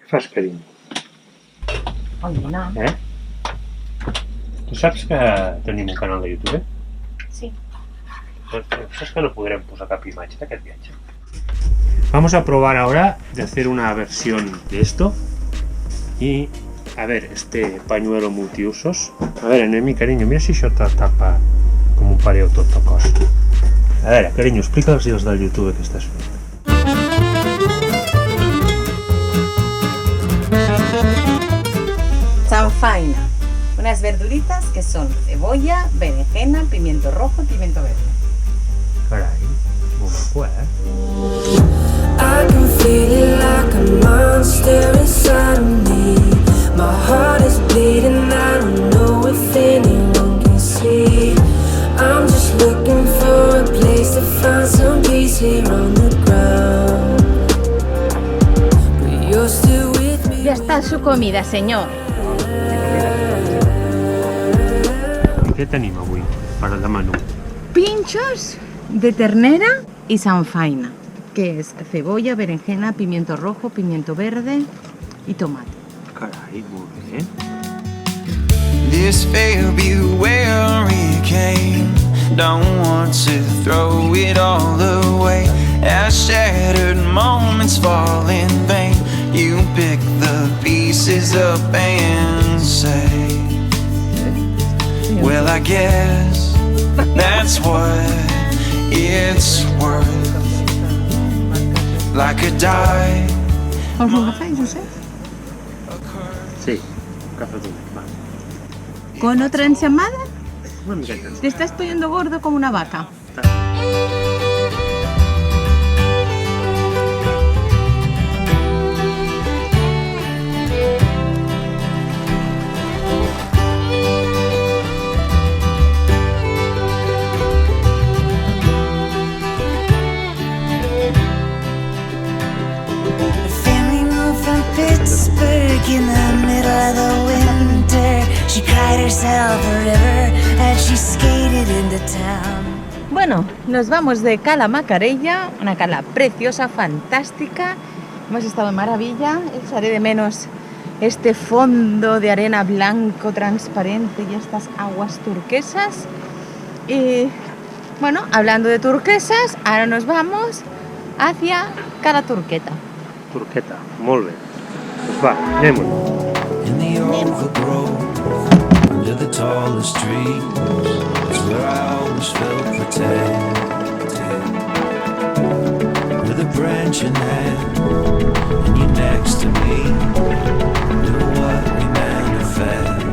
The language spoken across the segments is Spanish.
Què fas, carinyo? Hola. Tu saps que tenim un canal de YouTube? Sí. ¿Sabes que no podrem posar cap imatge d'aquest viatge? Vamos a probar ahora de hacer una versión de esto y a ver este pañuelo multiusos. A ver, mi cariño, mira si això te tapa com un pareo tot de cos. A veure, carinyo, explica'ls els del YouTube que estàs fent. Chanfaina. Unas verduritas que son cebolla, berenjena, pimiento rojo y pimiento verde. Carai, molt maco, I can feel it like a monster inside of me. My heart is bleeding, I don't know if anyone can see. I'm just looking for a place to find some peace here on the ground. But you're still with me. Ya está su comida, señor. I què tenim avui per de menú? Pinchos de ternera y chanfaina, que es cebolla, berenjena, pimiento rojo, pimiento verde y tomate. Carai, molt bé. This February came. Don't want to throw it all away. As shattered moments fall in vain, you pick the pieces up and say, well, I guess that's what it's worth. Like a die. ¿Os lo bajáis, Josep? Sí, café de va. ¿Con otra ensamada? Una miqueta. Te estás poniendo gordo como una vaca. In the middle of the winter, she cried herself a river as she skated into town. Bueno, nos vamos de Cala Macarella, una cala preciosa, fantástica. Hemos estado en maravilla. Echaré de menos este fondo de arena blanco transparente y estas aguas turquesas. Y bueno, hablando de turquesas, ahora nos vamos hacia Cala Turqueta. Turqueta, molt bé. Doncs va, anem-hi. In the overgrowth, under the tallest trees, is where I always felt protected. With a branch in hand, and you next to me, knew what we manifested.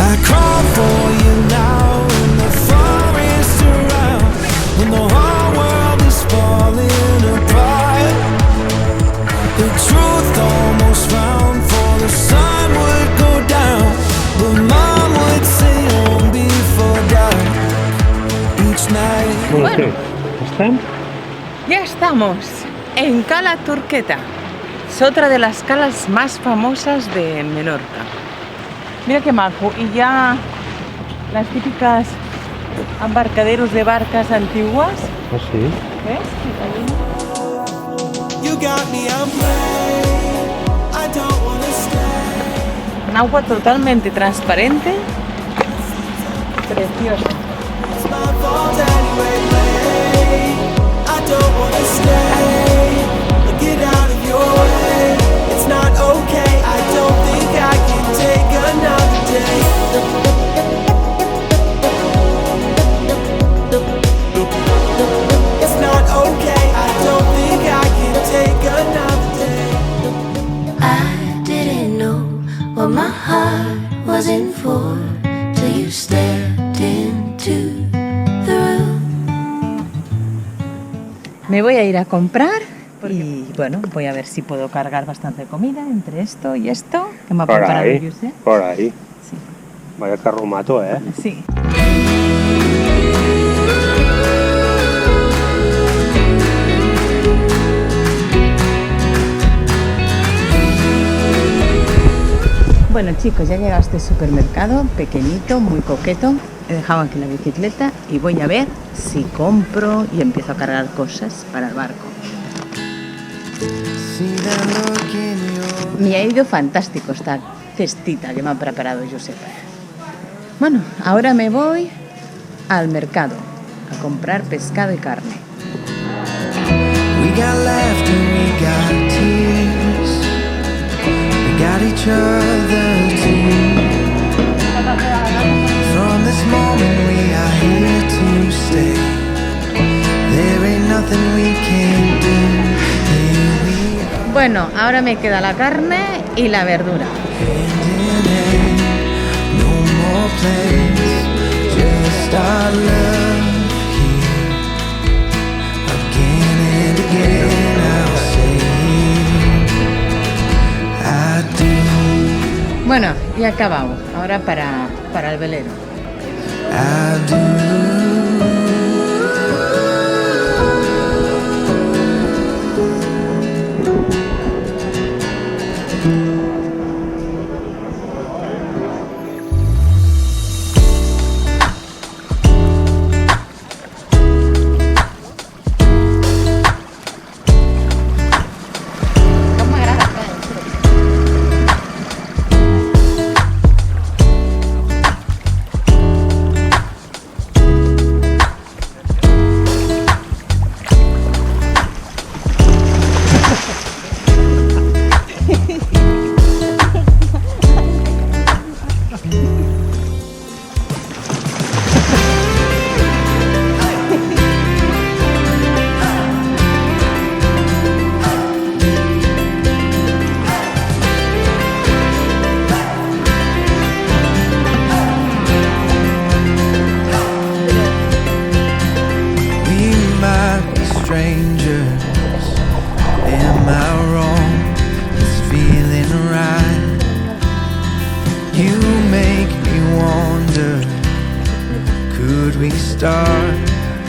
I crawl for you now in the forest around, when the whole world is falling apart. The truth almost found, for the sun would go down, but mom would say home before dark each night. Molt Bueno. bé. Estem? Ya estamos en Cala Turqueta. Es otra de las calas más famosas de Menorca. Mira qué majo. Y ya las típicas embarcaderos de barcas antiguas. Ah, sí? ¿Ves? You got me, I'm playing. I don't wanna stay. Un agua totalmente transparente. Preciosa. It's my fault anyway, babe. I don't wanna stay. Get out of your way. It's not okay. I don't think I can take another day. It's not okay. I don't think I can take another day. I didn't know what my heart was in for till you stepped into the room. Me voy a ir a comprar y bueno, voy a ver si puedo cargar bastante comida entre esto y esto que me ha preparado Josep. Por ahí. Sí. Vaya carromato, Sí. Bueno chicos, ya he llegado a este supermercado pequeñito, muy coqueto. He dejado aquí la bicicleta y voy a ver si compro y empiezo a cargar cosas para el barco. See that look in your Me ha ido fantástico esta cestita que me ha preparado Josep. Bueno, ahora me voy al mercado a comprar pescado y carne. We got laughter, we got tears. We got each other too. From this moment we are here to stay. There ain't nothing we can't do. Here we are, Bueno, ahora me queda la carne y la verdura. hand in hand. No more plans, just our love here. Again and again I'll say I do, Bueno, y acabado. Ahora para el velero. I do. Strangers, am I wrong? This feeling right? You make me wonder, could we start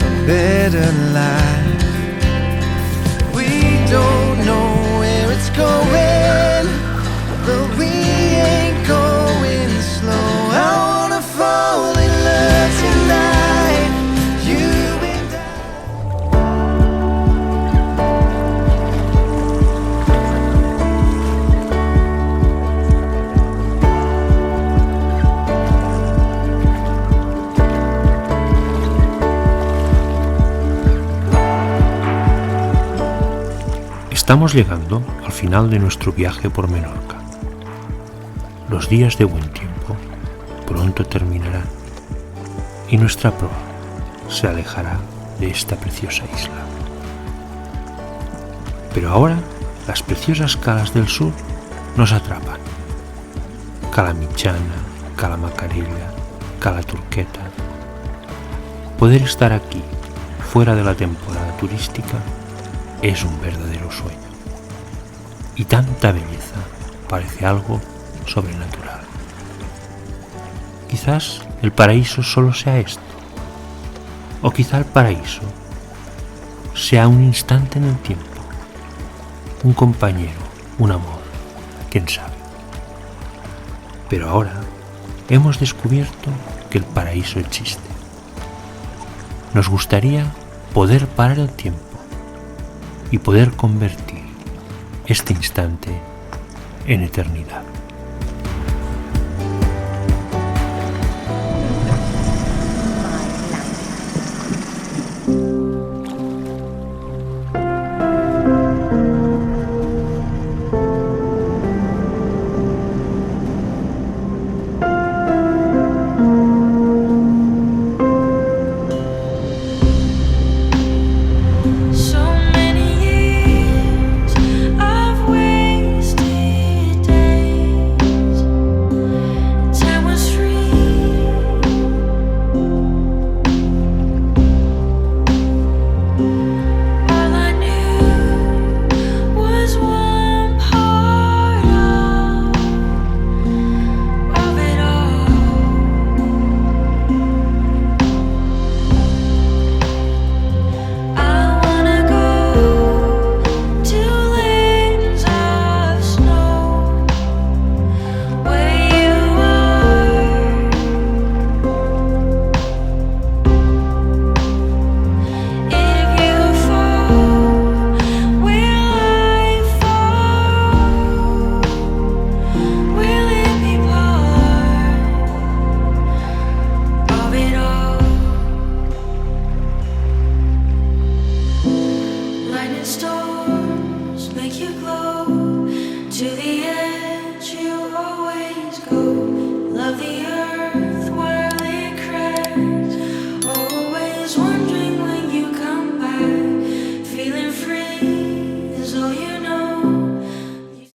a better life? We don't know where it's going, but we ain't going slow. I wanna fall in love tonight, you and I. Estamos llegando al final de nuestro viaje por Menorca. Los días de buen tiempo pronto terminarán y nuestra proa se alejará de esta preciosa isla. Pero ahora las preciosas calas del sur nos atrapan. Cala Mitjana, Cala Macarella, Cala Turqueta. Poder estar aquí, fuera de la temporada turística, es un verdadero sueño. Y tanta belleza parece algo sobrenatural. Quizás el paraíso solo sea esto. O quizá el paraíso sea un instante en el tiempo. Un compañero, un amor, quién sabe. Pero ahora hemos descubierto que el paraíso existe. Nos gustaría poder parar el tiempo y poder convertir este instante en eternidad. So many years I've wasted days. storms make you glow to the